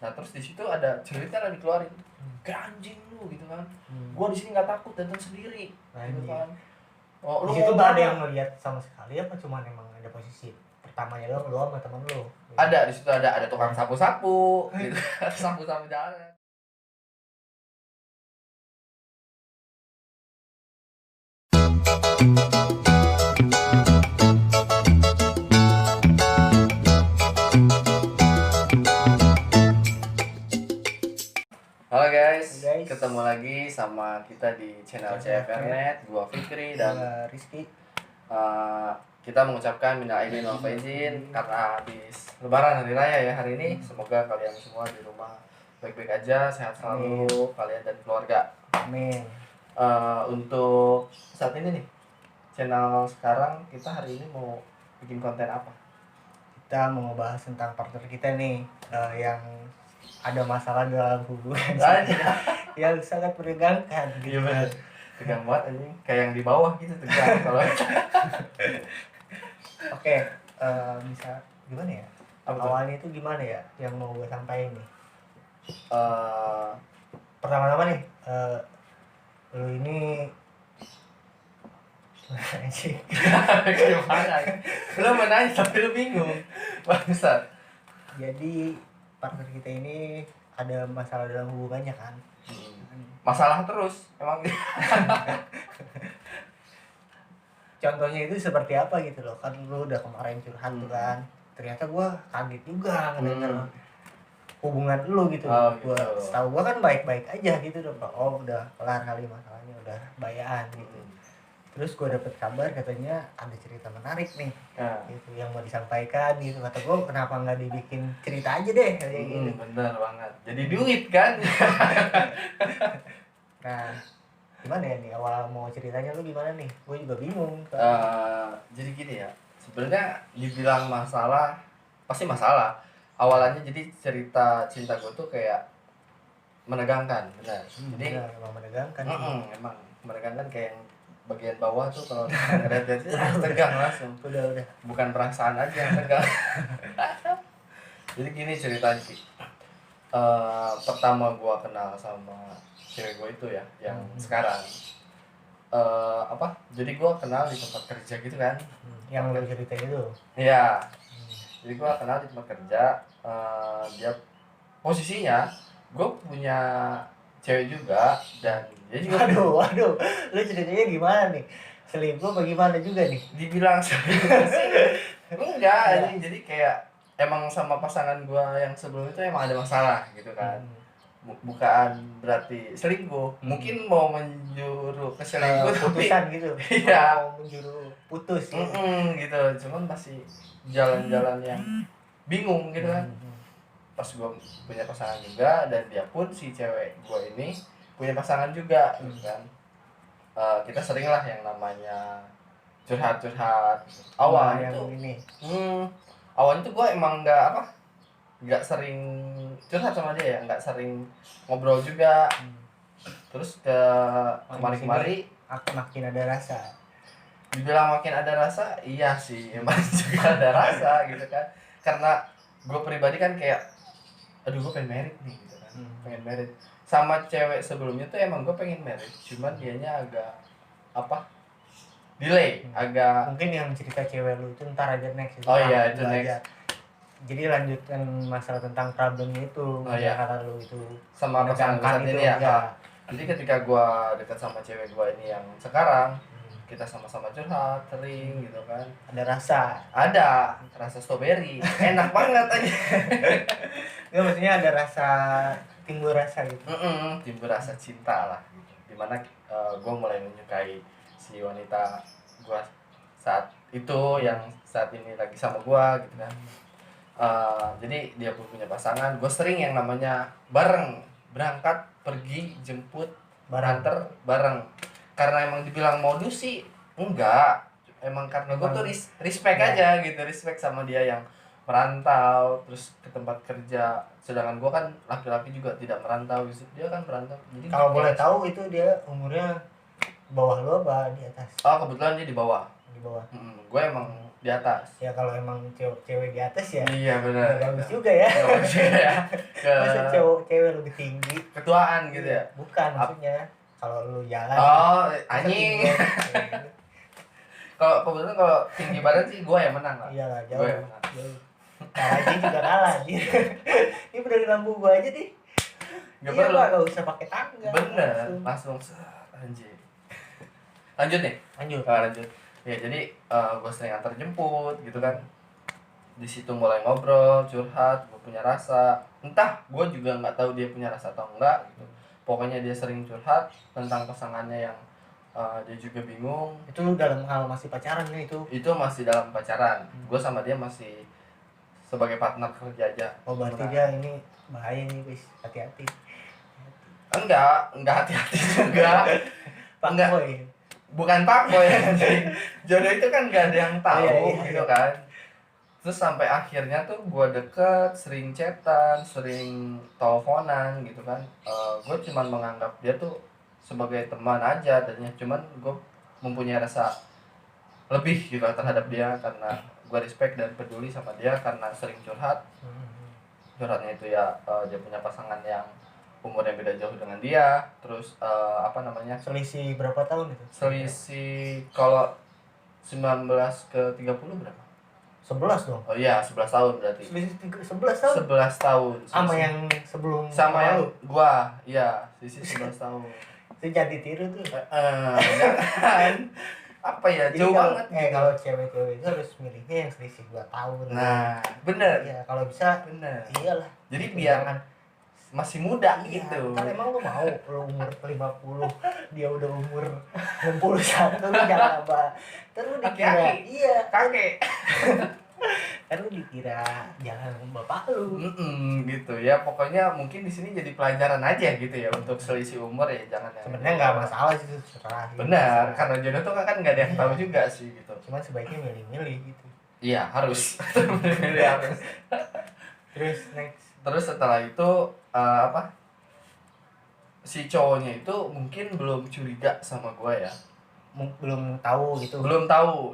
Nah terus di situ ada cerita yang dikeluarin, kayak anjing lu gitu kan. Gua di sini nggak takut datang sendiri, gitu kan. Oh, di situ nggak ada yang ngeliat sama sekali apa cuma emang ada posisi pertamanya lo sama teman lo? Ada di situ ada tukang sapu-sapu, gitu. Sapu-sapu jalan. Halo guys, ketemu lagi sama kita di channel CFRnet. Gua Fikri dan Rizky. Kita mengucapkan minal aidin wal faizin karena habis Lebaran hari raya ya hari ini. Semoga kalian semua di rumah baik-baik aja, sehat selalu. Amin. Kalian dan keluarga. Amin. Untuk saat ini nih, channel sekarang kita hari ini mau bikin konten apa? Kita mau ngebahas tentang partner kita nih, yang ada masalah dalam hubungan yang sangat menegangkan gitu. Iya, tegang banget anjing, kayak yang di bawah gitu tegang kalau. Oke, bisa gimana ya? Awalnya itu gimana ya yang mau gue sampaikan nih? Pertama-tama nih, lu ini gimana? Lu menanya tapi lu bingung. Bangsat. Jadi partner kita ini ada masalah dalam hubungannya kan? Masalah terus emang. Contohnya itu seperti apa gitu loh, kan lu udah kemarin curhat tuh kan, ternyata gua kaget juga ngedenger hubungan lu gitu. Gua setahu gua kan baik-baik aja gitu dong, oh udah kelar kali masalahnya, udah bayaan gitu. Terus gue dapet kabar katanya ada cerita menarik nih, gitu yang mau disampaikan gitu. Kata gue kenapa nggak dibikin cerita aja deh kayak gitu. Bener banget, jadi duit kan. Nah gimana ya nih awal mau ceritanya lu gimana nih? Gue juga bingung. Jadi gini ya, sebenarnya dibilang masalah pasti masalah. Awalannya jadi cerita cinta gue tuh kayak menegangkan, benar. Jadi emang menegangkan. Emang menegangkan kayak yang bagian bawah tuh kalau ngeliat itu tegang langsung. Udah. Bukan perasaan aja yang tegang. Jadi gini ceritanya sih. Pertama gua kenal sama cewek gua itu ya, yang sekarang. Jadi gua kenal di tempat kerja gitu kan. Yang lo cerita itu? Iya. Jadi gua kenal di tempat kerja. Dia posisinya gua punya cewek juga dan dia juga. Waduh, lu ceritanya gimana nih? Selingkuh apa gimana juga nih? Dibilang selingkuh sih enggak, jadi kayak emang sama pasangan gua yang sebelum itu emang ada masalah gitu kan. Bukan berarti selingkuh, mungkin mau menjuru ke selingkuh putusan tapi, gitu. Iya, mau menjuru putus gitu. Cuman masih jalan-jalan yang bingung gitu kan. Pas gua punya pasangan juga dan dia pun si cewek gua ini punya pasangan juga gitu kan. Kita sering lah yang namanya curhat-curhat. Awalnya tuh awalnya tuh gue emang nggak sering curhat sama dia ya, nggak sering ngobrol juga. Terus kemari-kemari makin ada rasa. Dibilang makin ada rasa, iya sih emang juga ada rasa gitu kan. Karena gue pribadi kan kayak aduh gue pengen married nih gitu kan. Pengen married sama cewek sebelumnya tuh emang gue pengen married, cuman dianya agak delay, agak. Mungkin yang cerita cewek lu itu ntar aja next. Oh iya itu next aja. Jadi lanjutkan masalah tentang problemnya itu. Iya. Kata lu itu sama pasangan saat ini ya. Jadi ketika gue dekat sama cewek gue ini yang sekarang, kita sama-sama curhat sering gitu kan. Ada rasa strawberry, enak banget aja. Nggak, maksudnya ada rasa, timbul rasa gitu. Timbul rasa cinta lah gitu. Dimana gue mulai menyukai si wanita gue saat itu yang saat ini lagi sama gue gitu kan. Jadi dia pun punya pasangan, gue sering yang namanya bareng, berangkat, pergi, jemput, anter bareng. Karena emang dibilang modus sih enggak, emang karena gue tuh respect aja gitu, respect sama dia yang merantau terus ke tempat kerja, sedangkan gue kan laki-laki juga tidak merantau gitu, dia kan merantau. Jadi kalau boleh tahu itu dia umurnya bawah lo apa di atas? Kebetulan dia di bawah. Di bawah. Gue emang di atas. Ya kalau emang cewek di atas ya. Iya benar. Bagus juga ya. Bagus juga ya. Masa cewek lebih tinggi. Ketuaan gitu ya. Bukan maksudnya. Kalau lu jalan. Oh, anjing. Kalau kebetulan kalau tinggi badan sih gue yang menang lah. Iyalah jauh. Kalah aja juga kalah aja. Ini udah di lampu gue aja nih. Gak iya perlu. Gak usah pakai tangga. Bener. Langsung anjing. Lanjut nih. Lanjut. Ya jadi gue sering antar jemput gitu kan. Di situ mulai ngobrol, curhat, gue punya rasa. Entah, gue juga nggak tahu dia punya rasa atau enggak gitu. Pokoknya dia sering curhat tentang pasangannya yang dia juga bingung. Itu dalam hal masih pacaran nih itu? Itu masih dalam pacaran. Gue sama dia masih sebagai partner kerja aja. Oh berarti dia ini bahaya nih guys, hati-hati. Enggak hati-hati juga. Enggak. Bukan fuckboy. Jodoh itu kan gak ada yang tahu gitu kan. Terus sampai akhirnya tuh gue deket, sering chatan, sering teleponan gitu kan. Gue cuman menganggap dia tuh sebagai teman aja tadinya, cuman gue mempunyai rasa lebih gitu terhadap dia karena gue respect dan peduli sama dia karena sering curhatnya itu ya dia punya pasangan yang umurnya beda jauh dengan dia, terus selisih berapa tahun itu? Selisih kalau 19 ke 30 berapa? 11 dong. Oh iya, 11 tahun berarti. Selisih 11 tahun? 11 tahun. Sama yang sebelum sama yang gua, iya, selisih 11 tahun. Itu jadi tiru tuh. Jangan. Apa ya? Jauh banget. Kalau cewek-cewek itu harus milihnya yang selisih 2 tahun. Nah, bener. Iya, kalau bisa bener. Iyalah. Jadi biar masih muda iya, gitu. Kan emang lu mau lu umur 50, dia udah umur 61, lu jangan apa. Terus dikira iya, kakek. Kan lu dikira jangan bapak lu. Gitu ya. Pokoknya mungkin di sini jadi pelajaran aja gitu ya untuk selisih umur ya jangan. Sebenarnya enggak masalah sih setelah. Benar, karena jodoh tuh kan enggak ada yang tahu juga sih gitu. Cuman sebaiknya milih-milih gitu. Iya, harus. Milih harus. Terus setelah itu si cowoknya itu mungkin belum curiga sama gue ya, belum tahu gitu,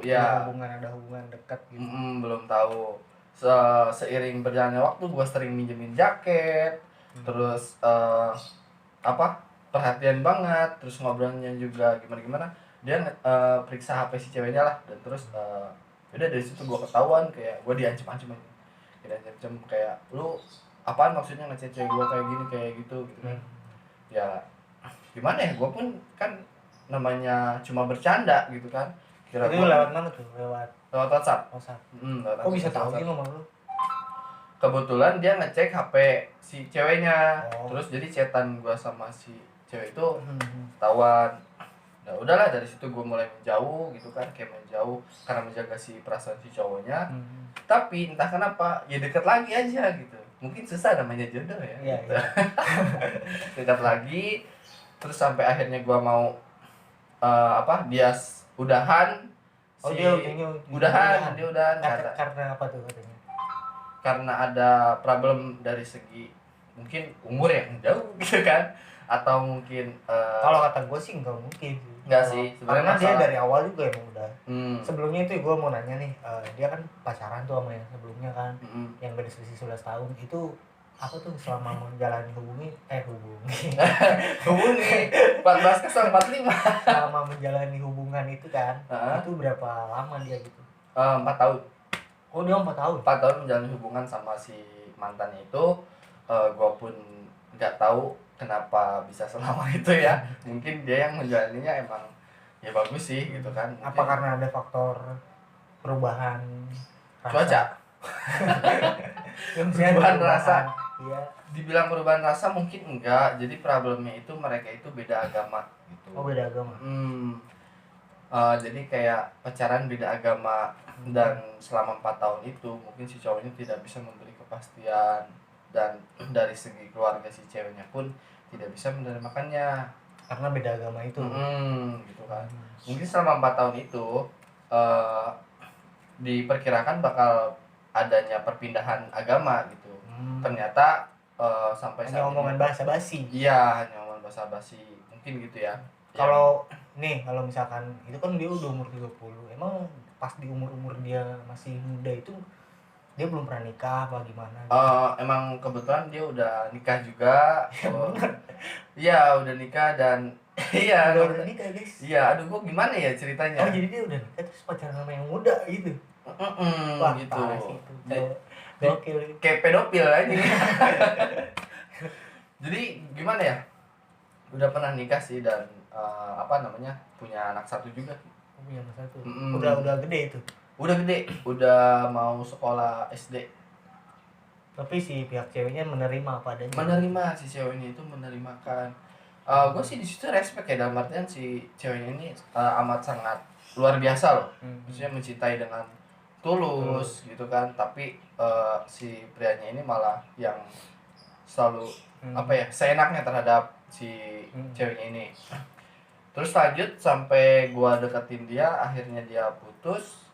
ya ada hubungan dekat gitu. Belum tahu. Seiring berjalannya waktu gue sering minjemin jaket, terus perhatian banget, terus ngobrolnya juga gimana dia periksa HP si ceweknya lah, dan terus udah dari situ gue ketahuan kayak gue diancam-ancam aja, kayak lu apaan maksudnya ngechat cewek gue kayak gitu kan. Ya gimana ya, gue pun kan namanya cuma bercanda gitu kan. Kira itu lewat mana tuh? Lewat WhatsApp. Kok bisa tahu sih nomor lu? Kebetulan dia ngecek HP si ceweknya. Terus jadi chatan gue sama si cewek itu ketahuan. Nah udahlah, dari situ gue mulai menjauh gitu kan, kayak menjauh karena menjaga si perasaan si cowoknya. Tapi entah kenapa ya deket lagi aja gitu. Mungkin susah namanya jodoh ya. Iya, gitu. Dekat lagi, terus sampai akhirnya gue mau dia udahan. Dia udahan. Karena apa tuh katanya? Karena ada problem dari segi mungkin umur yang jauh gitu kan, atau mungkin kalau kata gue sih enggak mungkin. Enggak sih, sebenarnya dia dari awal juga emang udah. Sebelumnya itu gue mau nanya nih, dia kan pacaran tuh sama yang sebelumnya kan, yang beda selisih 11 tahun itu apa tuh selama menjalani hubungi 14 ke 45 selama menjalani hubungan itu kan, itu berapa lama dia gitu? 4 tahun. Oh dia 4 tahun? 4 tahun menjalani hubungan sama si mantannya itu. Gue pun nggak tahu kenapa bisa selama itu ya. Mungkin dia yang menjalaninya emang ya bagus sih gitu kan. Apa karena ada faktor perubahan cuaca? perubahan rasa. Iya. Dibilang perubahan rasa mungkin enggak. Jadi problemnya itu mereka itu beda agama gitu. Oh beda agama. Jadi kayak pacaran beda agama, dan selama 4 tahun itu mungkin si cowoknya tidak bisa memberi kepastian, dan dari segi keluarga si ceweknya pun tidak bisa menerima karena beda agama itu. Gitu kan. Mungkin selama 4 tahun itu diperkirakan bakal adanya perpindahan agama gitu. Ternyata sampai hanya omongan basa-basi. Iya, hanya omongan basa-basi. Mungkin gitu ya. Kalau misalkan itu kan dia udah umur 30, emang pas di umur dia masih muda itu dia belum pernah nikah apa gimana gitu. Emang kebetulan dia udah nikah juga. Iya udah nikah dan iya udah nikah guys. Iya, aduh gua gimana ya ceritanya. Oh jadi dia udah nikah terus pacaran sama yang muda gitu. Wah gitu. parah sih itu. Gokil. Kayak pedofil aja. Jadi gimana ya? Udah pernah nikah sih dan punya anak satu juga. Punya anak satu. Udah gede itu. Udah gede, udah mau sekolah SD. Tapi si pihak ceweknya menerima apa adanya. Menerima, si ceweknya itu menerimakan. Gue sih di situ respect ya, dalam artian si ceweknya ini amat sangat luar biasa loh. Maksudnya mencintai dengan tulus gitu kan. Tapi si prianya ini malah yang selalu seenaknya terhadap si ceweknya ini. Terus lanjut sampai gue deketin dia, akhirnya dia putus.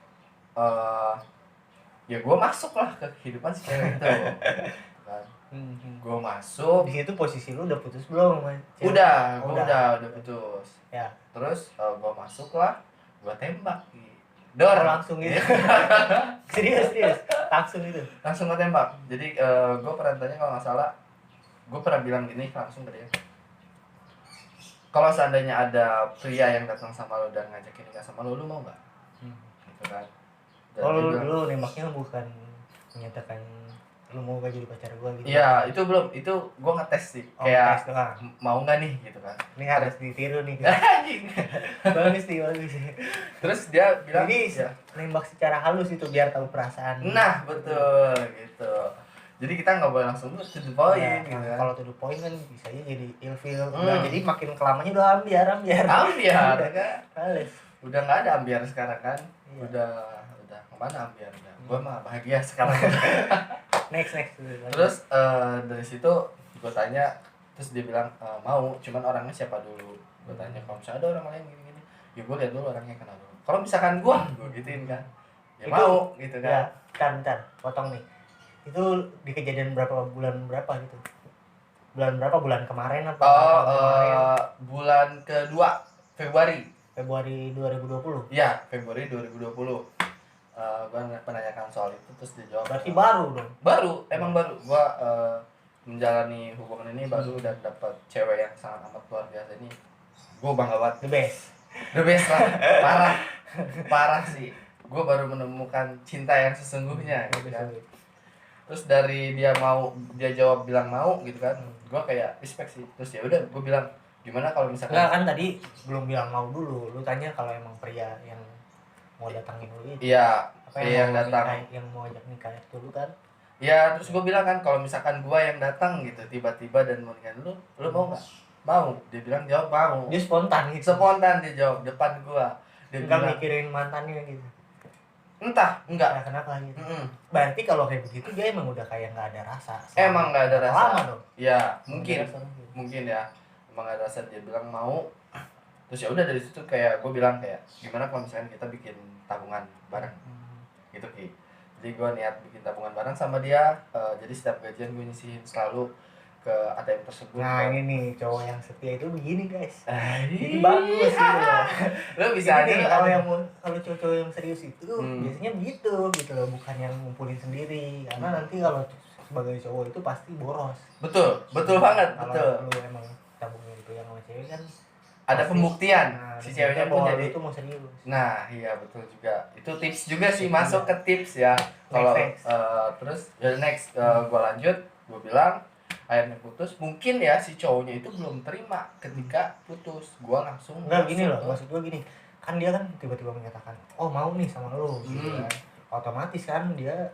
Ya gue masuk lah ke kehidupan si cewek itu kan. Gue masuk di situ. Posisi lu udah putus belum? Udah putus ya. Terus gue masuk lah, gue tembak dor. Langsung gitu. serius langsung gue tembak. Jadi gue pernah tanya, kalau nggak salah gue pernah bilang gini langsung ke dia, kalau seandainya ada pria yang datang sama lo dan ngajakin nikah sama lo mau nggak? Gitu kan. Kalau lu nembaknya bukan menyatakan lu mau gak jadi pacar gua gitu. Iya, itu belum, itu gua ngetes sih. Kayak mau nggak nih gitu kan. Ini harus ditiru nih. bagus. Terus dia bilang jadi nembak secara halus itu biar tahu perasaan. Nah, betul gitu. Jadi kita nggak boleh langsung to the point gitu kan. Kalau to the point kan bisa aja jadi ilfil. Jadi makin kelamanya udah ambiar. Udah nggak ada ambiar sekarang kan. Iya. Udah kemana ambiarnya? Gue mah bahagia sekarang. next. Terus dari situ gue tanya, terus dia bilang mau, cuman orangnya siapa dulu. Gue tanya, kalau misalnya ada orang lain gini-gini, ya gue lihat dulu orangnya kenal dulu. Kalau misalkan gue gituin kan, ya itu, mau gitu kan. Ya, bentar, potong nih. Itu di kejadian bulan berapa gitu? Bulan kemarin apa? Bulan kedua, Februari 2020. Iya, Februari 2020. Gue menanyakan soal itu, terus dia jawab. Berarti baru dong? Emang baru. Gue menjalani hubungan ini baru dan dapat cewek yang sangat amat luar biasa ini. Gue bangga banget. The best lah. Parah sih. Gue baru menemukan cinta yang sesungguhnya gitu kan. Terus dari dia jawab bilang mau gitu kan. Gue kayak respect sih. Terus ya udah, gue bilang, gimana kalau misalkan enggak, kan tadi belum bilang mau dulu. Lu tanya kalau emang pria yang mau datangin lu itu. Iya, yang datang yang mau ajak nikah dulu kan. Ya, terus gue bilang kan, kalau misalkan gue yang datang gitu tiba-tiba dan mau nikah lu mau nggak? Mau. Dia bilang jawab mau. Dia spontan gitu. Spontan dia jawab depan gue. Dia enggak mikirin mantannya gitu. Entah, enggak. Nah, kenapa gitu? Berarti kalau kayak begitu dia emang udah kayak nggak ada rasa. Emang nggak ada rasa. Lama dong. Ya, mungkin ya. Emang nggak ada rasa, dia bilang mau. Terus ya udah, dari situ kayak gue bilang kayak, gimana kalau misalkan kita bikin tabungan bareng. Gitu Ki. Jadi gue niat bikin tabungan bareng sama dia. Jadi setiap gajian gue nyisihin selalu ke ATM tersebut. Nah ini nih cowok yang setia itu begini guys. Ini bagus gitu loh. Lo bisa aja kalau cowok yang serius itu biasanya gitu loh, bukan yang ngumpulin sendiri. Karena nanti kalau sebagai cowok itu pasti boros. Betul banget. Kalau lu emang tabungnya itu yang sama cewek kan ada pembuktian. Si ceweknya pun jadi itu mau serius. Nah iya betul juga. Itu tips juga sih, masuk ke tips ya. Kalau terus ya next gue lanjut, gue bilang akhirnya putus. Mungkin ya si cowoknya itu belum terima ketika putus. Gue langsung enggak gini loh, maksud gue gini, kan dia kan tiba-tiba menyatakan oh mau nih sama lo gitu kan. Otomatis kan dia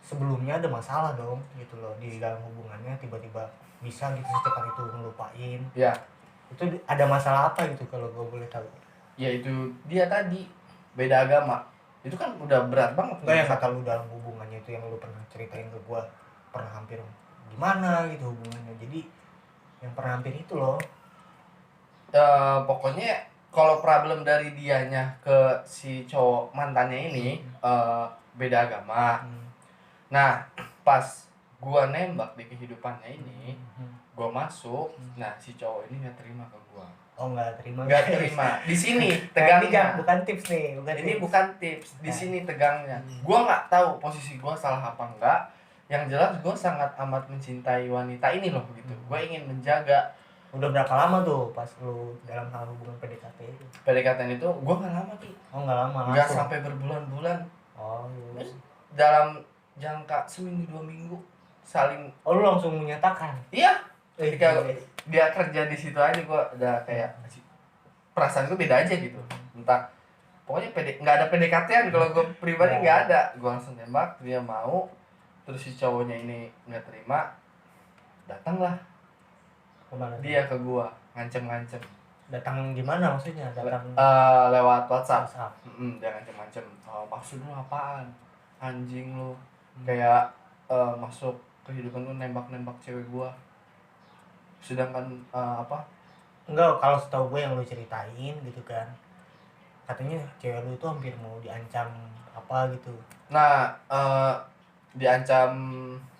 sebelumnya ada masalah dong gitu loh di dalam hubungannya, tiba-tiba bisa gitu secepat itu ngelupain. Ya. Itu ada masalah apa gitu kalau gue boleh tahu? Ya itu dia tadi beda agama. Itu kan udah berat banget. Enggak, yang kata lu dalam hubungannya itu yang lu pernah ceritain ke gue, pernah hampir gimana gitu hubungannya. Jadi yang pernah hampir itu loh. Pokoknya kalau problem dari dianya ke si cowok mantannya ini beda agama. Nah pas gua nembak di kehidupannya ini, gua masuk, nah si cowok ini nggak terima ke gua. Oh, nggak terima. Nggak terima. Di sini Nah, ini tegangnya. bukan tips nih, Ini bukan tips. Di sini tegangnya. Gua nggak tahu posisi gua salah apa enggak. Yang jelas gua sangat amat mencintai wanita ini loh gitu. Gua ingin menjaga. Udah berapa lama tuh pas lu dalam hal hubungan PDKT itu? PDKT itu gua nggak lama Ki. Oh, nggak lama langsung. Nggak sampai berbulan-bulan. Oh, iya. Dalam jangka seminggu 2 minggu saling. Oh, lu langsung menyatakan? Iya. Ketika dia kerja di situ aja gua udah kayak perasaan gue beda aja gitu. Entah pokoknya nggak ada PDKT-an kalau gue pribadi nggak ada. Gue langsung tembak, dia mau, terus si cowoknya ini nggak terima, datanglah kemana dia ke gue ngancem-ngancem. Datang gimana maksudnya? Datang lewat WhatsApp. Dia ngancem-ngancem, maksud lu apaan anjing lu, kayak masuk kehidupan lu nembak-nembak cewek gue, sedangkan apa enggak, kalau setahu gue yang lu ceritain gitu kan, katanya cewek lu itu hampir mau diancam apa gitu. Nah, diancam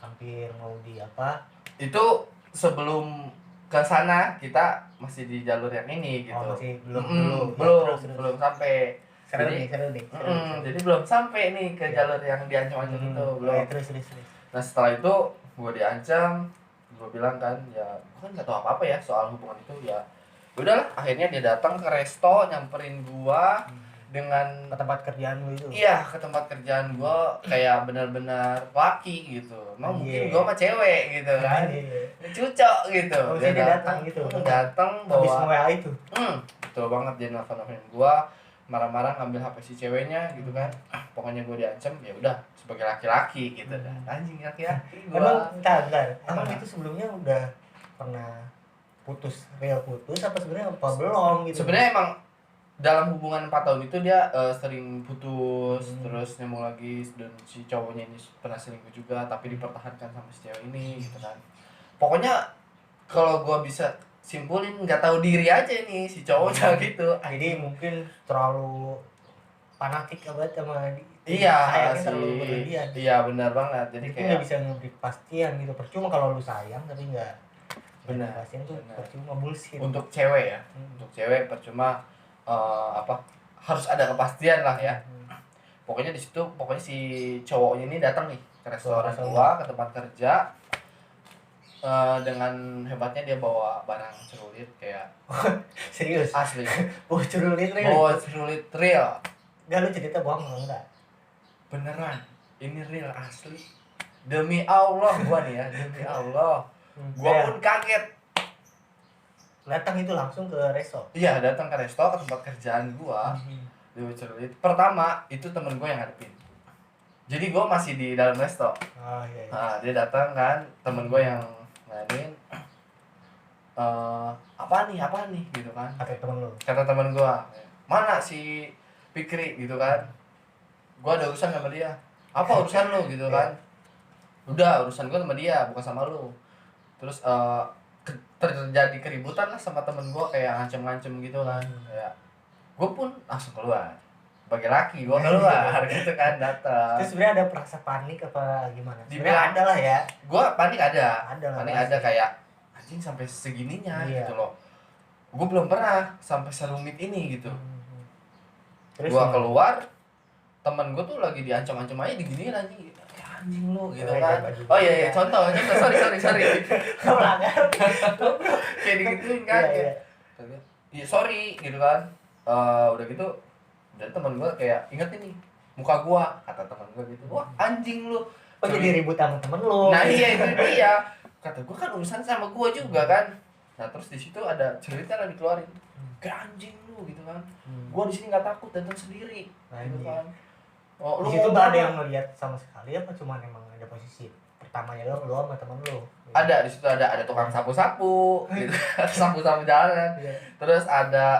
hampir mau di apa? Itu sebelum ke sana kita masih di jalur yang ini gitu. Oh, masih belum belum sampai. Seru nih. Jadi belum sampai nih ke jalur yang diancam-ancam itu, belum. Terus. Nah, setelah itu gue diancam, gue bilang kan, ya gue kan nggak tahu apa-apa ya soal hubungan itu ya. Udahlah, akhirnya dia datang ke resto nyamperin gua dengan ke tempat kerjaan lu itu. Iya, ke tempat kerjaan gua kayak benar-benar laki gitu. Mungkin gua mah cewek gitu kan. Cucok gitu. Oh, dia datang gitu. Datang habis bawa WA itu. Betul banget, dia nelfon-nelfonin gua, marah-marah ngambil HP si ceweknya gitu kan. Pokoknya gua diancam, ya udah sebagai laki-laki gitu dah. Anjing laki-laki gua. Bentar. Emang itu sebelumnya udah pernah putus apa sebenarnya apa belum gitu? Sebenarnya emang dalam hubungan 4 tahun itu dia sering putus, terus nyambung lagi, dan si cowoknya ini pernah selingkuh juga tapi dipertahankan sama si cewek ini gitu kan. Pokoknya kalau gua bisa simpulin nggak tahu diri aja nih si cowoknya gitu. Jadi mungkin terlalu fanatik banget sama iya sih. Terlalu berlebihan. Iya, benar banget. Jadi kayak nggak bisa ngeberi kepastian gitu. Percuma kalau lu sayang tapi nggak benar. Kepastian tuh percuma, bullshit. Untuk cewek ya, untuk cewek percuma harus ada kepastian lah ya. Pokoknya di situ, pokoknya si cowoknya ini datang nih ke restoran gua, ke tempat kerja. Dengan hebatnya dia bawa barang celurit kayak serius asli. Bawa celurit real. Gak, lu cerita bohong enggak? Beneran, ini real asli. Demi Allah gua nih ya, demi Allah. Gua pun kaget. Datang itu langsung ke resto. Iya, datang ke resto, ke tempat kerjaan gua. Dia celurit. Pertama itu temen gua yang ngadepin. Jadi gua masih di dalam resto. Oh iya. Nah, dia datang kan, temen gua yang ngadain apa nih gitu kan. Kata temen gua, mana si Fikri gitu kan. Gua ada urusan sama dia. Apa urusan lu gitu kan. Udah, urusan gua sama dia, bukan sama lu. Terus terjadi keributan lah sama temen gue, kayak ngancem-ngancem gitu kan. Kayak gue pun langsung keluar sebagai laki, gue keluar gitu kan, datang. Terus sebenarnya ada perasa panik apa gimana? Dibilang ada lah ya. Gue panik ada pasti. Kayak anjing sampai segininya gitu loh. Gue belum pernah sampai serumit ini gitu. Gue keluar, temen gue tuh lagi diancam-ancam aja, diginiin anjing. Anjing lu gitu kan. Oh iya, contoh sorry. Kayak digituin kan. Iya, sorry gitu kan. Udah gitu, dan teman gue kayak inget ini muka gue, kata teman gue gitu. Wah, anjing lu. Oh, jadi ribut sama temen lu. Nah, iya itu dia. Kata gue kan urusan sama gue juga kan. Nah, terus di situ ada cerita yang dikeluarin. Kayak anjing lu gitu kan. Gue di sini nggak takut, datang sendiri. Gitu kan. Oh, di situ gak ada yang ngeliat sama sekali apa cuma emang ada posisi pertamanya lo sama temen lo? Ada, di situ ada tukang sapu-sapu gitu. Sapu-sapu jalan. Terus ada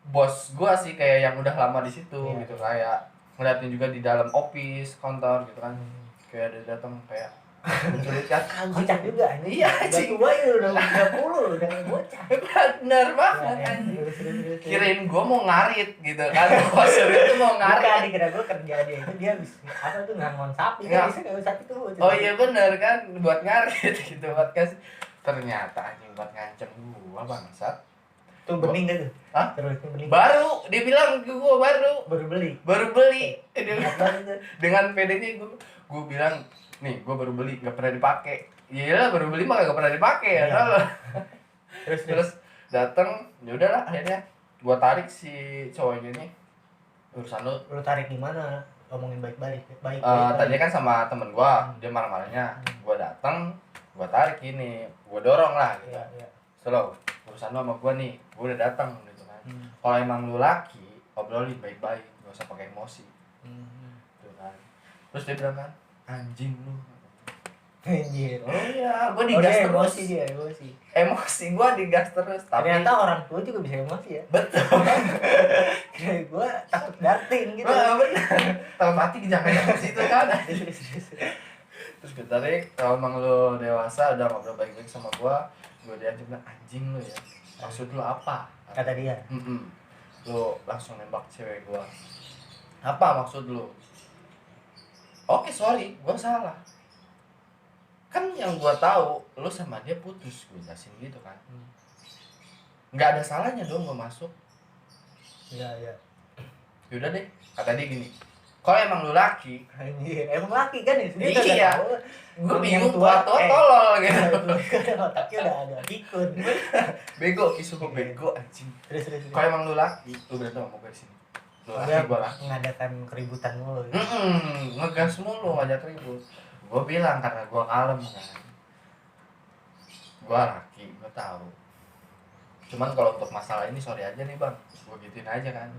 bos gua sih kayak yang udah lama di situ gitu, kayak ngeliatin juga di dalam office, kantor gitu kan. Kayak ada datang kayak menculikkan anjing. Kocak juga anjing. Iya anjing. Tua ya udah 30 udah bocah. Bener banget Ya, anjing. terus. Kirain gue mau ngarit gitu kan. Pasir itu mau Bukan, ngarit. dikira gue kerja dia itu dia habis apa tuh ngangon sapi Nggak. kan bisa ngangon sapi tuh. Oh iya bener kan, buat ngarit gitu, buat kasih. Ternyata anjing buat ngancem gua bangsat. Tuh bening gak tuh? Hah? Terus tuh bening. Baru dia bilang ke gua Baru beli. Dia- dengan pedenya gua bilang nih gua baru beli nggak pernah dipakai. Iya baru beli mah nggak pernah dipakai ya. Iya. Terus datang, ya udahlah akhirnya gua tarik si cowoknya nih, urusan lu. Lu tarik gimana? Ngomongin baik-baik. Tadinya kan sama temen gua, dia marah-marahnya. Gua datang, gua tarik ini, gua dorong lah gitu. Iya. Slow, urusan lu sama gua nih, gua udah datang gitu kan. Kalau emang lu laki, obrolin baik-baik, gak usah pakai emosi. Gitu kan. Terus dia bilang kan, anjing lu. Anjir. Oh iya, gua Oh, digas dia terus. emosi dia, emosi. Emosi gua digas terus, tapi Ternyata orang tua juga bisa emosi ya. betul. Kayak gue takut darting gitu. Bener. Tahu mati jangan emosi itu kan. Terus gue tarik, kalau emang lu dewasa udah ngobrol baik-baik sama gua diajak bilang anjing lu ya. Maksud lu apa? Kata dia. Lu langsung nembak cewek gua. Apa maksud lu? Oke, sorry, gua salah. Kan yang gua tahu lu sama dia putus, gua jelasin gitu kan. Nggak ada salahnya dong gua masuk. Iya. Yaudah deh, kata dia gini. Kalau emang lu laki, Anjir, emang laki kan ya? Dia iya. kagak tahu. Gue Yang bingung tua tolol gitu. Otaknya udah ada pikun. Bego, sumpah bego anjing. Terus. Kalau emang lu laki, lu berantem sama gue di sini. Lu laki, gua laki. Mengadakan keributan mulu. Gitu. Ngegas mulu, ngajak ribut. Gue bilang karena gue kalem kan. Gue laki, gue tahu. Cuman kalau untuk masalah ini sorry aja nih bang, gue gituin aja kan.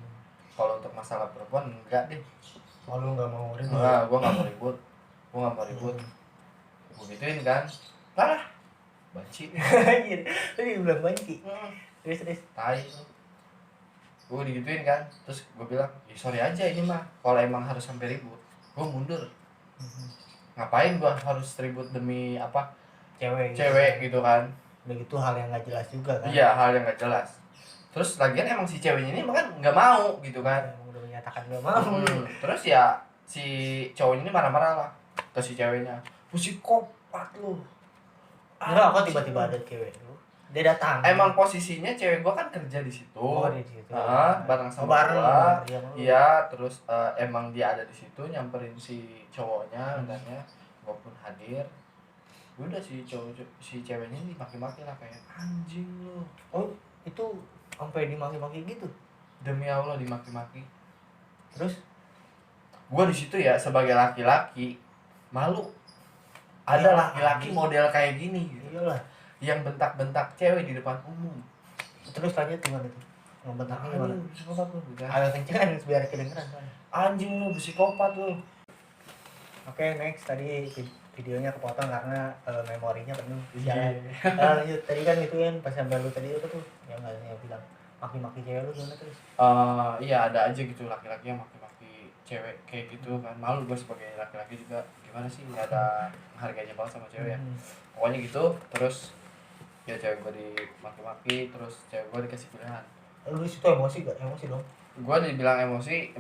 Kalau untuk masalah perempuan enggak deh. Oh lu nggak mau ribut? Enggak, gue nggak mau ribut. Gue gituin kan. Lah, banci. Anjir, tadi bilang banci. Terus. Tai lu. Gue digituin kan. Terus gue bilang, sorry aja ini mah. Kalau emang harus sampai ribut, gue mundur. Ngapain gue harus ribut demi apa? Cewek gitu kan. Udah gitu hal yang nggak jelas juga kan? Iya, hal yang gak jelas. Terus lagian emang si ceweknya ini kan nggak mau gitu kan. Emang udah menyatakan nggak mau. Terus ya si cowoknya ini marah-marah lah ke si ceweknya. Psikopat lu. Enggak, kok tiba-tiba ada cewek lu. Dia datang. Emang posisinya cewek gua kan kerja di situ. Oh, di situ. Bareng sama gua. Iya, terus emang dia ada di situ nyamperin si cowoknya, katanya gua pun hadir. Udah si ceweknya ini maki-maki lah kayak anjing lu. Oh, itu sampai dimaki-maki gitu. Demi Allah dimaki-maki. Terus Gua di situ ya sebagai laki-laki malu. Ada Iyalah, laki-laki model kayak gini gitu. Iyalah. Yang bentak-bentak cewek di depan umum. Terus lanjut gimana tuh? Ngebentaknya gimana? Psikopat lu. Agak kenceng kan biar kedengeran kan. Anjing lu, psikopat lu. Oke, next tadi videonya kepotong karena memorinya penuh. Iya. Lanjut tadi kan itu kan pas sampai lu tadi itu tuh yang bilang maki-maki cewek lu gimana terus? Iya ada aja gitu laki-laki yang maki-maki cewek kayak gitu kan. Malu gue sebagai laki-laki juga gimana sih nggak ada harganya banget sama cewek ya. Pokoknya gitu. Terus ya cewek gue dimaki-maki, terus cewek gue dikasih pilihan. Lu di situ emosi gak? Emosi dong. Gue dibilang emosi,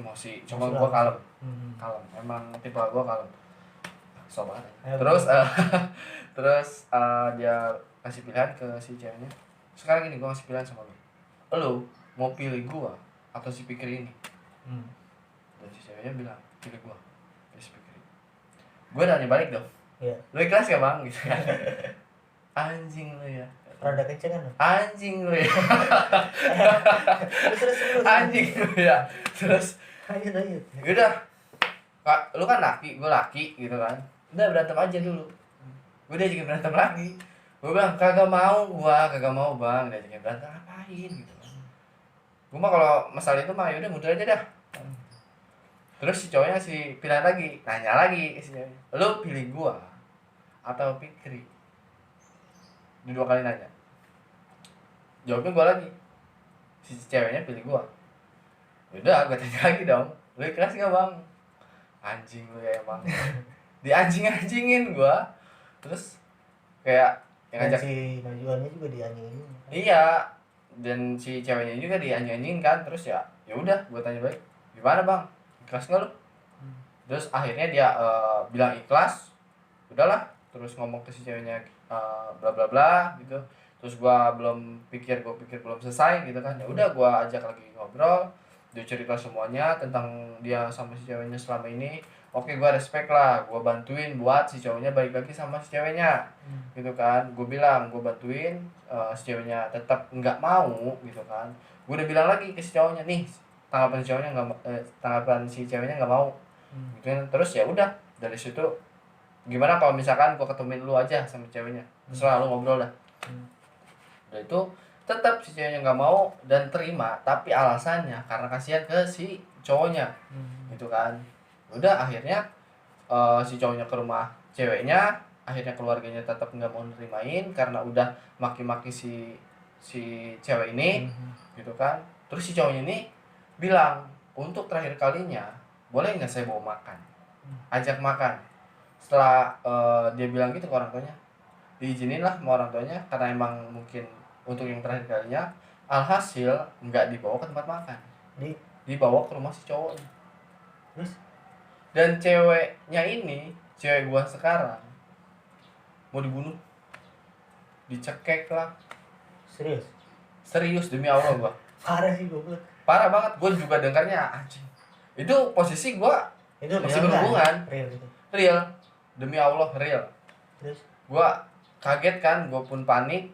cuma gue kalem. Kalem. Emang tipe gue kalem. Sobat. Terus dia kasih pilihan ke si ceweknya. Sekarang ini gue kasih pilihan sama lu. Lu mau pilih gue atau si pikir ini? Dan si ceweknya bilang pilih gue. Pilih si pikir ini. Gue nanya balik dong. Iya. Lu ikhlas gak bang? Gitu kan. Anjing lu ya. Rada kenceng kan? Anjing lu ya. Terus. Anjing lu ya. Terus Lanjut. udah. Kak, lu kan laki, gue laki gitu kan. Udah berantem aja dulu. Gue diajakin berantem lagi. Gue bilang kagak mau bang. Diajakin berantem ngapain gitu kan. Gue mah kalau masalah itu mah yaudah mundur aja dah. Terus si cowoknya pilihan lagi, nanya lagi si cowoknya, lu pilih gua atau Fikri? Dua kali nanya. Jawabnya gua lagi. Si ceweknya pilih gua. Udah, gua tanya lagi dong. Lu ikhlas gak bang? Anjing lu ya emang. Dianjing-anjingin gua. terus kayak yang Dan ngajak si Najuannya juga dianjingin. iya, dan si ceweknya juga dianjing-anjingin kan. Terus ya udah gue tanya balik, gimana bang, ikhlas nggak lu? Terus akhirnya dia bilang ikhlas, udahlah. Terus ngomong ke si ceweknya bla bla bla gitu. Terus gue pikir belum selesai gitu kan. Ya udah gue ajak lagi ngobrol, dia cerita semuanya tentang dia sama si ceweknya selama ini. Oke, gue respect lah, gue bantuin buat si cowoknya balik lagi sama si ceweknya gitu kan. Gue bilang gue bantuin, si ceweknya tetap nggak mau gitu kan. Gue udah bilang lagi ke si cowoknya, nih tanggapan si ceweknya nggak mau gitu kan. Terus ya udah, dari situ gimana kalau misalkan gue ketemuin lu aja sama ceweknya, terserah lu ngobrol dah. Udah itu tetap si ceweknya nggak mau dan terima, tapi alasannya karena kasihan ke si cowoknya gitu kan. Udah akhirnya si cowoknya ke rumah ceweknya, akhirnya keluarganya tetap nggak mau nerimain karena udah maki-maki si cewek ini gitu kan. Terus si cowoknya ini bilang, untuk terakhir kalinya boleh nggak saya bawa makan, ajak makan. Setelah dia bilang gitu ke orang tuanya, diizinin lah sama orang tuanya karena emang mungkin untuk yang terakhir kalinya. Alhasil nggak dibawa ke tempat makan, dibawa ke rumah si cowoknya. Terus? Dan cewek gua sekarang mau dibunuh, dicekek lah. Serius demi Allah gua. Parah sih goblok. Parah banget, gua juga dengarnya anjing. Itu posisi gua itu masih berhubungan. Real. Demi Allah real. Terus Gua kaget kan, gua pun panik.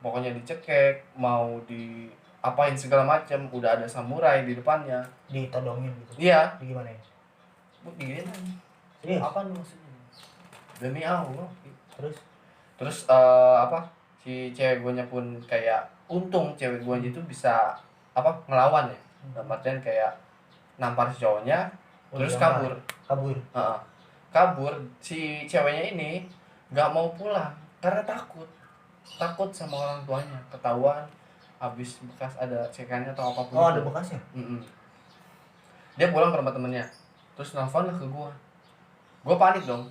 Pokoknya dicekek, mau di apain segala macam, udah ada samurai di depannya. Ditodongin gitu. Iya. Gimana ya? Digini. Serius? Apa maksudnya? Demi Allah. Terus si cewek guanya pun kayak, untung cewek guanya itu bisa ngelawan ya. Dalam artian kayak nampar si cowoknya, terus kabur. Kabur. Si ceweknya ini nggak mau pulang karena takut sama orang tuanya ketahuan habis bekas ada cekannya atau apapun. Ada bekasnya. Dia pulang ke rumah temennya, terus nelfon lah ke gua panik dong.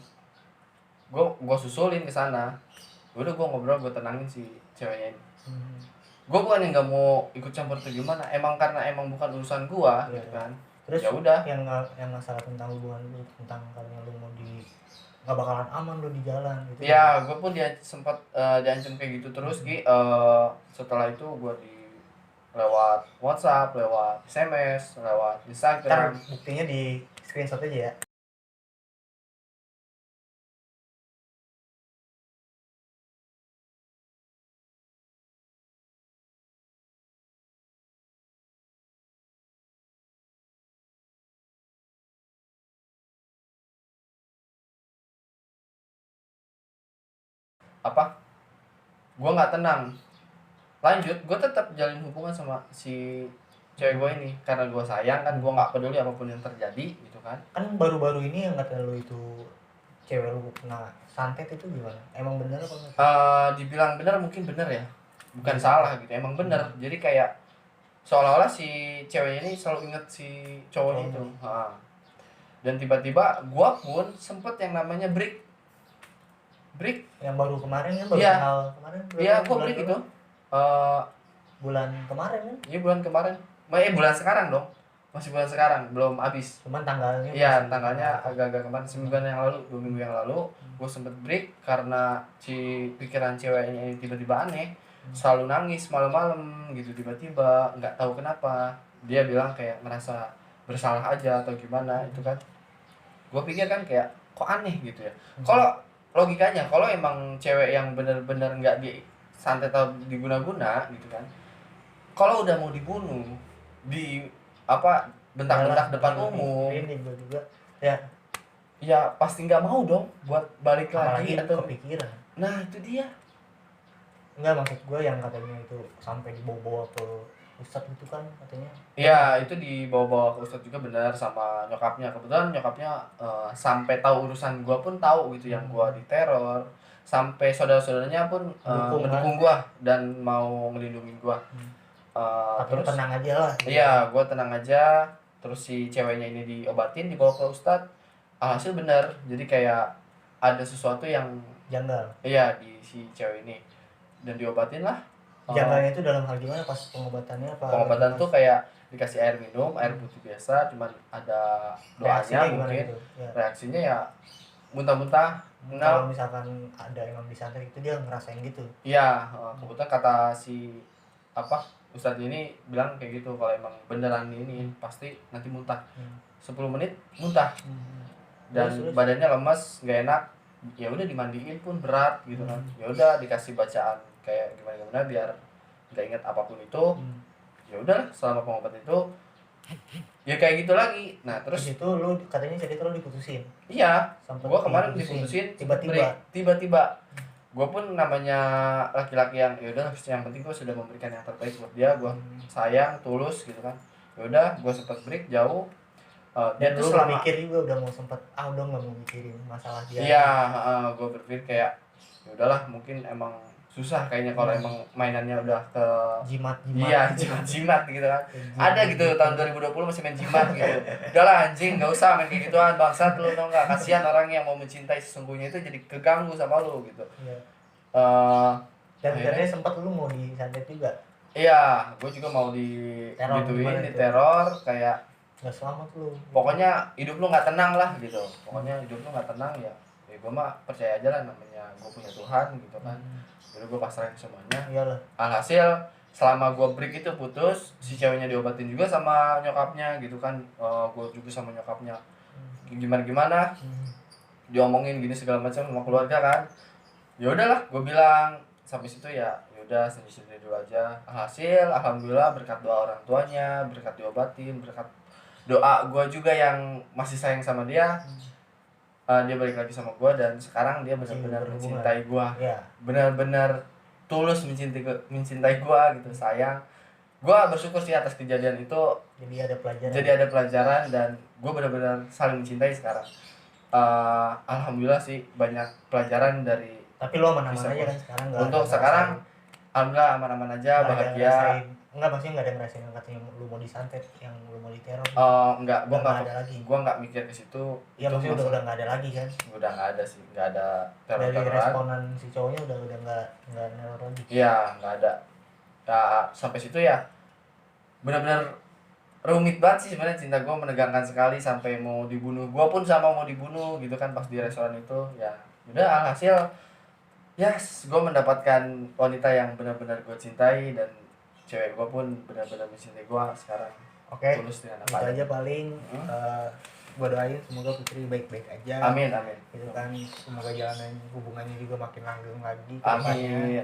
Gua susulin ke sana. Udah gua ngobrol, gua tenangin si ceweknya ini. Gua bukan yang nggak mau ikut campur atau gimana, karena bukan urusan gua gitu kan. Terus ya udah, yang masalah tentang hubungan lu, tentang kalau lu mau nggak bakalan aman lu di jalan gitu. Ya, gue pun dia sempat diancam kayak gitu terus setelah itu gue lewat WhatsApp, lewat SMS, lewat Instagram. Ntar buktinya di screenshot aja ya. Gue nggak tenang, lanjut gue tetap jalin hubungan sama si cewek gue ini karena gue sayang kan. Gue nggak peduli apapun yang terjadi gitu kan. Kan baru-baru ini yang kata lu itu cewek lu kena santet, itu gimana? Emang bener apa enggak? Dibilang bener mungkin bener ya, bukan salah gitu, emang bener. Jadi kayak seolah-olah si ceweknya ini selalu inget si cowoknya itu. Dan tiba-tiba gue pun sempet yang namanya break yang baru kemarin kan, kenal kemarin. Iya, gue break itu bulan kemarin kan? Iya, bulan kemarin. Bulan sekarang dong, masih bulan sekarang, belum habis. Cuman tanggalnya? Iya, tanggalnya agak-agak kemarin, semingguan yang lalu, 2 minggu yang lalu. Gue sempet break karena si pikiran ceweknya ini tiba-tiba aneh, selalu nangis malam-malam gitu tiba-tiba, nggak tahu kenapa. Dia bilang kayak merasa bersalah aja atau gimana itu kan. Gue pikir kan kayak kok aneh gitu ya. Kalau logikanya, kalau emang cewek yang bener-bener nggak santet atau diguna-guna gitu kan, kalau udah mau dibunuh bentak-bentak depan umum, ini gue juga ya pasti nggak mau dong buat balik lagi atau kepikiran. Nah itu dia. Enggak, maksud gue yang katanya itu sampai dibawa-bawa ke ustadz itu kan katanya. Iya, itu dibawa-bawa ke ustadz juga benar, sama nyokapnya. Kebetulan nyokapnya sampai tahu urusan gua pun tahu gitu, yang gua diteror. Sampai saudara-saudaranya pun mendukung gua dan mau ngelindungin gua. Terus tenang aja lah. Iya, gua tenang aja. Terus si ceweknya ini diobatin, dibawa ke ustadz. Alhasil benar. Jadi kayak ada sesuatu yang janggal. Iya di si cewek ini, dan diobatin lah. Janggalnya itu dalam hal gimana pas pengobatannya apa? Pengobatan tuh kayak dikasih air minum, air putih biasa, cuman ada doanya mungkin. Gitu? Ya. Reaksinya ya muntah-muntah. Kalau misalkan ada emang disantet itu dia ngerasain gitu. Iya, kebetulan kata si Ustadz ini bilang kayak gitu, kalau emang beneran ini pasti nanti muntah. 10 menit muntah. Dan terus, badannya lemas, nggak enak. Ya udah dimandiin pun berat gitu kan. Ya udah dikasih bacaan kayak gimana biar nggak inget apapun itu. Ya udah selama pengobatan itu ya kayak gitu lagi. Nah terus itu lu katanya cerita lu diputusin. Iya, gua kemarin diputusin tiba-tiba. Gua pun namanya laki-laki yang ya udah, yang penting gua sudah memberikan yang terbaik buat dia. Gua sayang tulus gitu kan. Ya udah gua sempat break jauh. Dia tuh selama mikir juga udah mau sempat udah nggak mau mikirin masalah dia. Iya, gue berpikir kayak ya udahlah, mungkin emang susah kayaknya kalau emang mainannya udah ke jimat. Iya, jimat gitu kan. Ada gitu tahun 2020 masih main jimat gitu. Udahlah anjing, enggak usah main kayak gituan, bangsat lu, tau enggak? Kasihan orang yang mau mencintai sesungguhnya itu jadi keganggu sama lu gitu. Iya. Dan akhirnya katanya sempat lu mau disantet juga. Iya, gue juga mau diteror kayak nggak selamat lu. Pokoknya hidup lu nggak tenang lah gitu. Pokoknya hidup lu nggak tenang ya gue mah percaya aja lah, namanya gue punya Tuhan gitu kan. Jadi gue pasrahin semuanya. Iyalah. Alhasil selama gue break itu putus, si ceweknya diobatin juga sama nyokapnya gitu kan. Gue juga sama nyokapnya gimana diomongin gini segala macam sama keluarga kan. Ya udahlah, gue bilang sampai situ ya udah sendiri dulu aja. Alhasil alhamdulillah berkat doa orang tuanya, berkat diobatin, berkat doa gue juga yang masih sayang sama dia, dia balik lagi sama gue dan sekarang dia benar-benar mencintai gue, benar-benar tulus mencintai gue gitu, sayang. Gue bersyukur sih atas kejadian itu, jadi ada pelajaran dan gue benar-benar saling mencintai sekarang. Alhamdulillah sih banyak pelajaran dari. Tapi lo aman-aman aja kan sekarang? Untuk sekarang alhamdulillah aman-aman aja, bahagia. Enggak, maksudnya enggak ada ngerasain katanya lu mau disantet, yang lu mau diteror. Enggak, gua enggak ada lagi. Gua enggak mikir ke situ. Iya, maksudnya udah enggak ada lagi kan? Udah enggak ada sih, enggak ada teror-teroran. Dari responan si cowoknya udah enggak neror lagi. Iya, enggak ada. Ya, sampai situ ya benar-benar rumit banget sih sebenarnya, cinta gua menegangkan sekali sampai mau dibunuh. Gua pun sama mau dibunuh gitu kan pas di restoran itu. Ya, udah alhasil yes, gua mendapatkan wanita yang benar-benar gua cintai dan cewek gue pun benar-benar mencintai gue sekarang. Oke. Tulus dengan apa aja paling gue doain semoga Putri baik-baik aja. Amin. Itu kan semoga jalanan hubungannya juga makin langgeng lagi. Amin.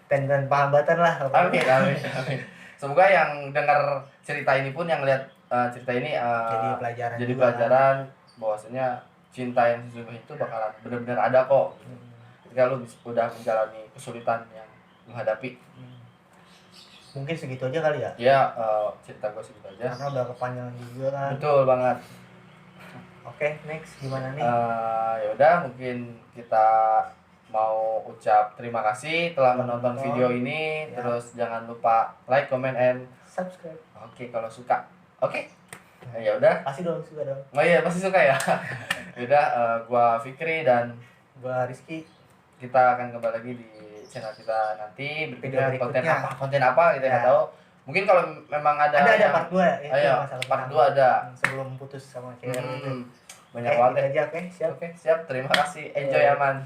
Dan hambatan lah. Amin. Semoga yang dengar cerita ini pun yang lihat cerita ini jadi pelajaran bahwasanya cinta yang sesungguhnya itu bakalan benar-benar ada kok. Ketika lu udah menjalani kesulitan yang lu hadapi. Mungkin segitu aja kali ya? Ya, cerita gue segitu aja. Karena udah kepanjangan juga kan. Betul banget. Oke, next gimana nih? Ya udah, mungkin kita mau ucap terima kasih telah menonton video ini. Ya. Terus jangan lupa like, comment, and subscribe. Oke, kalau suka. Oke. Ya udah. Pasti dong, suka dong. Oh iya, pasti suka ya. Udah, gua Fikri dan gua Rizky. Kita akan kembali lagi di channel kita nanti berikutnya konten apa kita nggak tahu. Mungkin kalau memang ada part 2 ya. Ayo, part 2 ada sebelum putus sama cewek itu. Banyak banget aja. Oke, siap. Terima kasih. Enjoy aman.